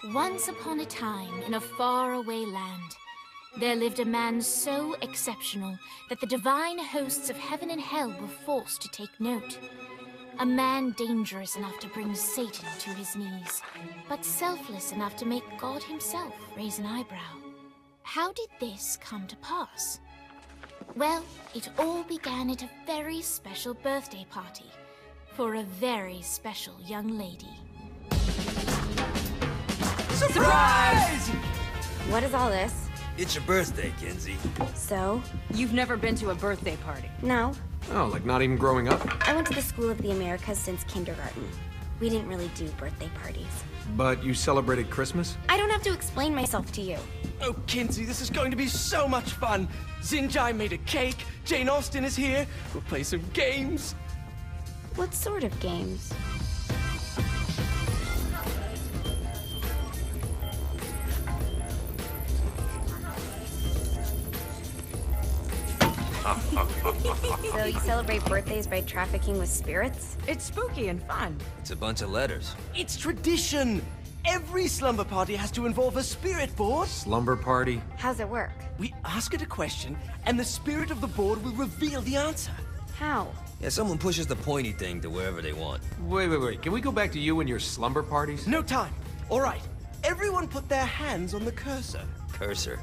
Once upon a time, in a faraway land, there lived a man so exceptional that the divine hosts of heaven and hell were forced to take note. A man dangerous enough to bring Satan to his knees, but selfless enough to make God himself raise an eyebrow. How did this come to pass? Well, it all began at a very special birthday party for a very special young lady. Surprise! What is all this? It's your birthday, Kinsey. So? You've never been to a birthday party? No. Oh, like not even growing up? I went to the School of the Americas since kindergarten. We didn't really do birthday parties. But you celebrated Christmas? I don't have to explain myself to you. Oh, Kinsey, this is going to be so much fun. Zinjai made a cake, Jane Austen is here, we'll play some games. What sort of games? So you celebrate birthdays by trafficking with spirits? It's spooky and fun. It's a bunch of letters. It's tradition. Every slumber party has to involve a spirit board. Slumber party? How's it work? We ask it a question, and the spirit of the board will reveal the answer. How? Yeah, someone pushes the pointy thing to wherever they want. Wait. Can we go back to you and your slumber parties? No time. All right. Everyone put their hands on the cursor. Cursor.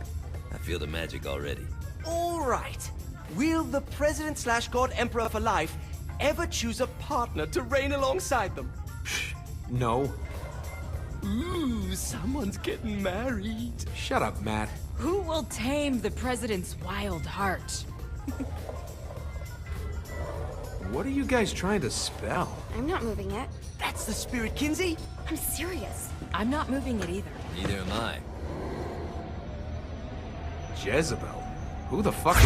I feel the magic already. All right. Will the President/God Emperor for life ever choose a partner to reign alongside them? No. Ooh, someone's getting married. Shut up, Matt. Who will tame the president's wild heart? What are you guys trying to spell? I'm not moving it. That's the spirit, Kinsey. I'm serious. I'm not moving it either. Neither am I. Jezebel? Who the fuck is...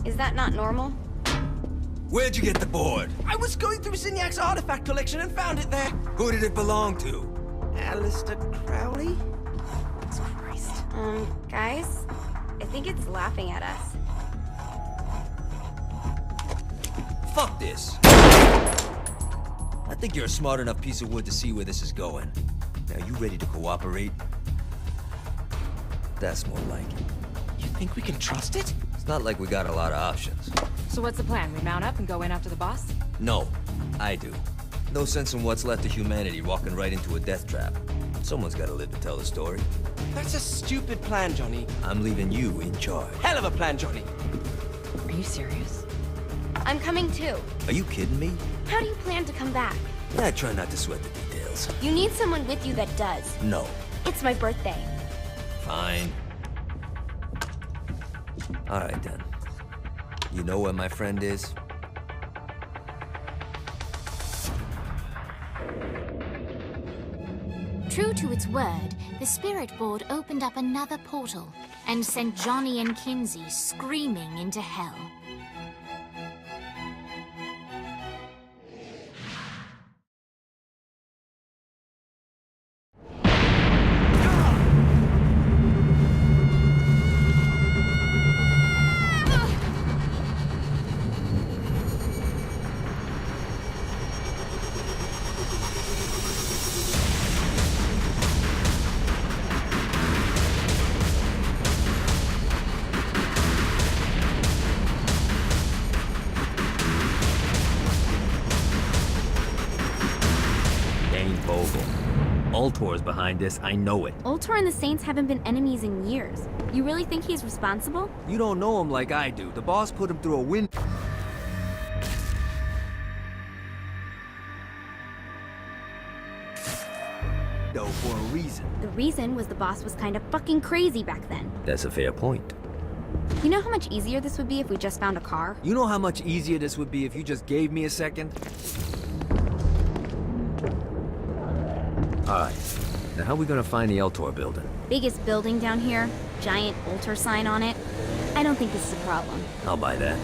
Is that not normal? Where'd you get the board? I was going through Signac's artifact collection and found it there. Who did it belong to? Alistair Crowley? Christ. Guys? I think it's laughing at us. Fuck this. I think you're a smart enough piece of wood to see where this is going. Now, you ready to cooperate? That's more like it. You think we can trust it? It's not like we got a lot of options. So what's the plan? We mount up and go in after the boss? No, I do. No sense in what's left of humanity walking right into a death trap. Someone's gotta live to tell the story. That's a stupid plan, Johnny. I'm leaving you in charge. Hell of a plan, Johnny. Are you serious? I'm coming too. Are you kidding me? How do you plan to come back? I try not to sweat the details. You need someone with you that does. No. It's my birthday. Fine. Alright then. You know where my friend is? True to its word, the spirit board opened up another portal and sent Johnny and Kinsey screaming into hell. Ultor's behind this, I know it. Ultor and the Saints haven't been enemies in years. You really think he's responsible? You don't know him like I do. The boss put him through a window for a reason. The reason was the boss was kind of fucking crazy back then. That's a fair point. You know how much easier this would be if we just found a car? You know how much easier this would be if you just gave me a second? Alright. Now how are we gonna find the Eltor building? Biggest building down here, giant Ultor sign on it. I don't think this is a problem. I'll buy that.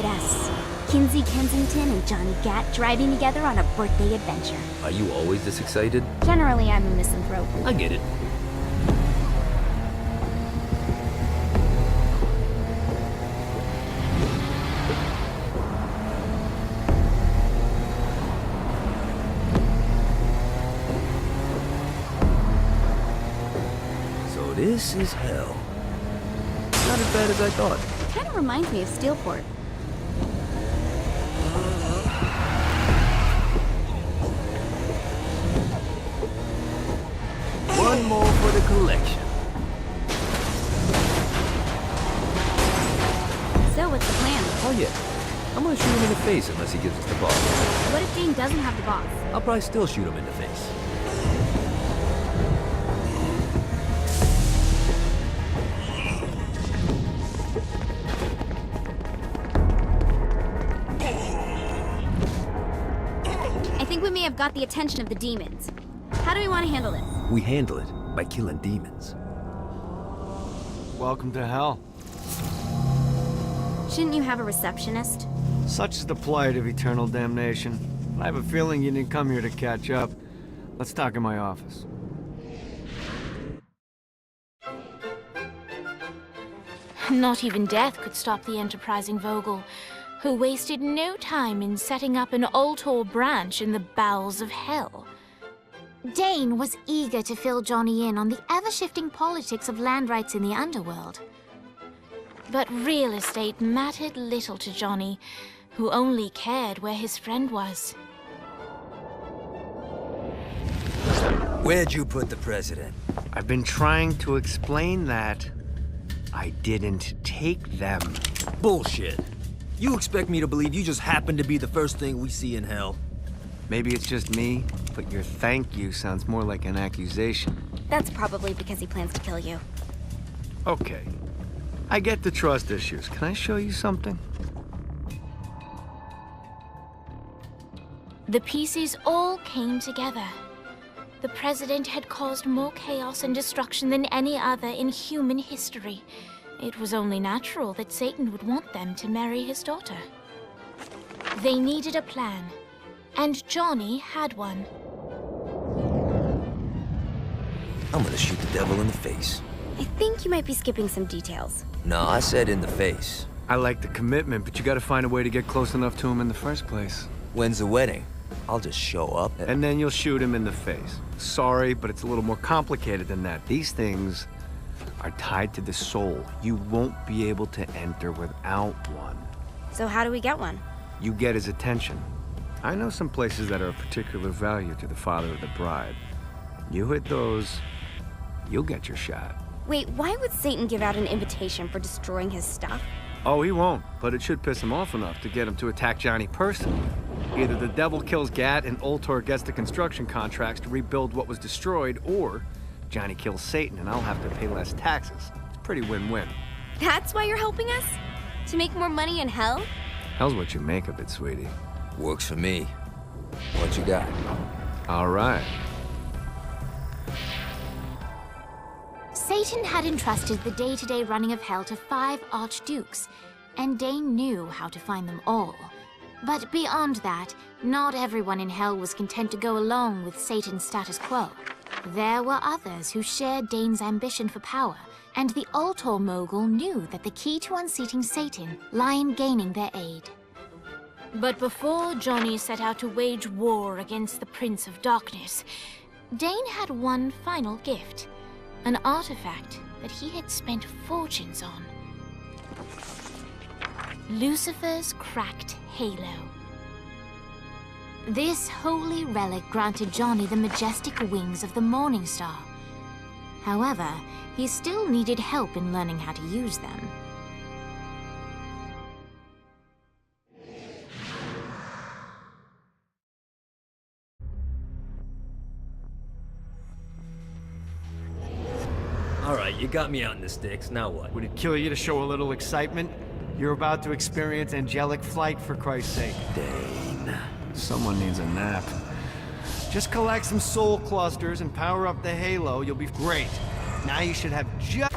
at us. Kinsey Kensington and Johnny Gat driving together on a birthday adventure. Are you always this excited? Generally, I'm a misanthrope. I get it. So this is hell. Not as bad as I thought. Kind of reminds me of Steelport. One more for the collection. So, what's the plan? Oh yeah. I'm gonna shoot him in the face unless he gives us the ball. What if Dane doesn't have the box? I'll probably still shoot him in the face. I think we may have got the attention of the demons. How do we want to handle this? We handle it by killing demons. Welcome to hell. Shouldn't you have a receptionist? Such is the plight of eternal damnation. I have a feeling you didn't come here to catch up. Let's talk in my office. Not even death could stop the enterprising Vogel, who wasted no time in setting up an Ultor branch in the bowels of hell. Dane was eager to fill Johnny in on the ever-shifting politics of land rights in the underworld. But real estate mattered little to Johnny, who only cared where his friend was. Where'd you put the president? I've been trying to explain that. I didn't take them. Bullshit. You expect me to believe you just happened to be the first thing we see in hell? Maybe it's just me, but your thank you sounds more like an accusation. That's probably because he plans to kill you. Okay. I get the trust issues. Can I show you something? The pieces all came together. The president had caused more chaos and destruction than any other in human history. It was only natural that Satan would want them to marry his daughter. They needed a plan, and Johnny had one. I'm gonna shoot the devil in the face. I think you might be skipping some details. No, I said in the face. I like the commitment, but you gotta find a way to get close enough to him in the first place. When's the wedding? I'll just show up And then you'll shoot him in the face. Sorry, but it's a little more complicated than that. These things are tied to the soul. You won't be able to enter without one. So how do we get one? You get his attention. I know some places that are of particular value to the father of the bride. You hit those, you'll get your shot. Wait, why would Satan give out an invitation for destroying his stuff? Oh, he won't, but it should piss him off enough to get him to attack Johnny personally. Either the devil kills Gat and Ultor gets the construction contracts to rebuild what was destroyed, or Johnny kills Satan and I'll have to pay less taxes. It's pretty win-win. That's why you're helping us? To make more money in hell? Hell's what you make of it, sweetie. Works for me. What you got? All right. Satan had entrusted the day-to-day running of hell to 5 archdukes, and Dane knew how to find them all. But beyond that, not everyone in hell was content to go along with Satan's status quo. There were others who shared Dane's ambition for power, and the Ultor mogul knew that the key to unseating Satan lay in gaining their aid. But before Johnny set out to wage war against the Prince of Darkness, Dane had one final gift, an artifact that he had spent fortunes on. Lucifer's cracked halo. This holy relic granted Johnny the majestic wings of the Morning Star. However, he still needed help in learning how to use them. All right, you got me out in the sticks. Now what? Would it kill you to show a little excitement? You're about to experience angelic flight, for Christ's sake. Dane. Someone needs a nap. Just collect some soul clusters and power up the halo. You'll be great. Now you should have just...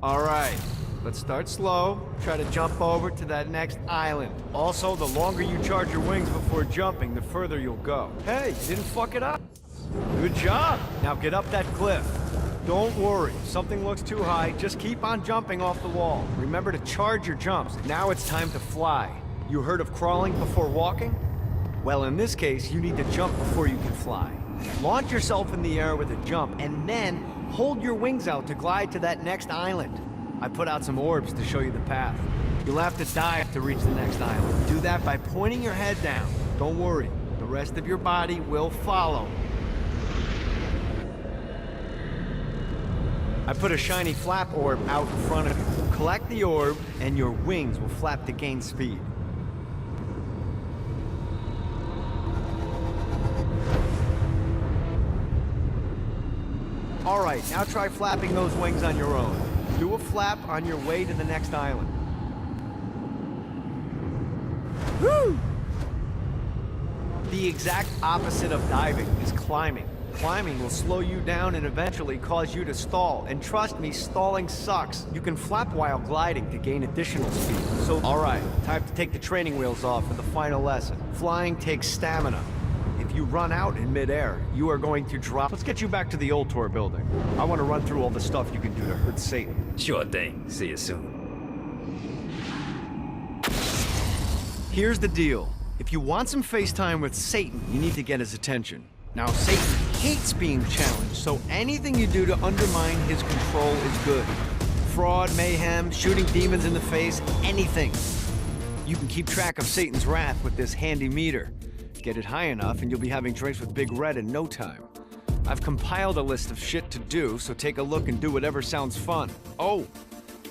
All right, let's start slow. Try to jump over to that next island. Also, the longer you charge your wings before jumping, the further you'll go. Hey, you didn't fuck it up. Good job. Now get up that cliff. Don't worry, if something looks too high, just keep on jumping off the wall. Remember to charge your jumps. Now it's time to fly. You heard of crawling before walking? Well, in this case, you need to jump before you can fly. Launch yourself in the air with a jump, and then hold your wings out to glide to that next island. I put out some orbs to show you the path. You'll have to dive to reach the next island. Do that by pointing your head down. Don't worry, the rest of your body will follow. I put a shiny flap orb out in front of you. Collect the orb, and your wings will flap to gain speed. All right, now try flapping those wings on your own. Do a flap on your way to the next island. Woo! The exact opposite of diving is climbing. Climbing will slow you down and eventually cause you to stall. And trust me, stalling sucks. You can flap while gliding to gain additional speed. So, all right, time to take the training wheels off for the final lesson. Flying takes stamina. If you run out in midair, you are going to drop. Let's get you back to the old tour building. I want to run through all the stuff you can do to hurt Satan. Sure thing. See you soon. Here's the deal. If you want some FaceTime with Satan, you need to get his attention. Now, Satan hates being challenged, so anything you do to undermine his control is good. Fraud, mayhem, shooting demons in the face, anything. You can keep track of Satan's wrath with this handy meter. Get it high enough and you'll be having drinks with Big Red in no time. I've compiled a list of shit to do, so take a look and do whatever sounds fun. Oh,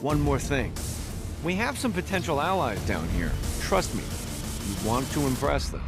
one more thing. We have some potential allies down here. Trust me, you want to impress them.